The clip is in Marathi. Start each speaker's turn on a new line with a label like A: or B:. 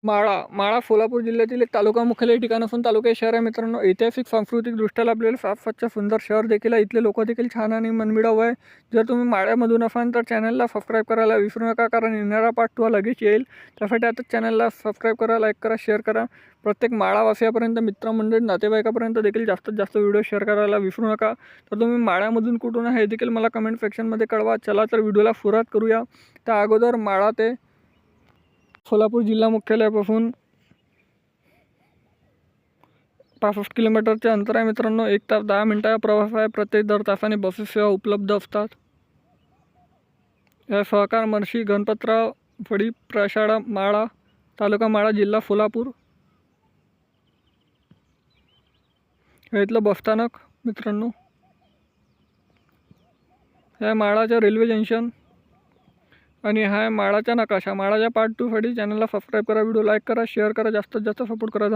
A: माळा सोलापूर जिल्ह्यातील एक तालुका मुख्यालय ठिकाण असून तालुका शहर आहे मित्रांनो. ऐतिहासिक सांस्कृतिक दृष्ट्या लाभलेलं साफ स्वच्छ सुंदर शहर देखील आहे. इथले लोक देखील छान आणि मनमिळाऊ आहे. जर तुम्ही माळ्यामधून असाल तर चॅनलला सबस्क्राईब करायला विसरू नका, कारण येणारा पार्ट 2 लगेच येईल. त्यासाठी आता चॅनलला सबस्क्राईब करा, लाईक करा, शेअर करा. प्रत्येक माळावासियापर्यंत, मित्रमंडळी, नातेवाईकापर्यंत देखील जास्तीत जास्त व्हिडिओ शेअर करायला विसरू नका. तर तुम्ही माळ्यामधून कुठून आहे हे देखील मला कमेंट सेक्शनमध्ये कळवा. चला तर व्हिडिओला सुरुवात करूया. त्या अगोदर माळा ते सोलापूर जिल्हा मुख्यालयापासून 65 किलोमीटरचे अंतर आहे मित्रांनो. 1 तास 10 मिनिटाचा प्रवास आहे. प्रत्येक दर तासाने बसेस सेवा उपलब्ध असतात. या सहकार महर्षी गणपतराव फडी प्रशाळा माळा, तालुका माळा, जिल्हा सोलापूर. हे इथलं बसस्थानक मित्रांनो. या माळाच्या रेल्वे जंक्शन आणि हा आहे माळाचा नकाशा. माळाच्या पार्ट 2 साठी चॅनलला सबस्क्राईब करा, व्हिडिओ लाईक करा, शेअर करा, जास्तीत जास्त सपोर्ट करा.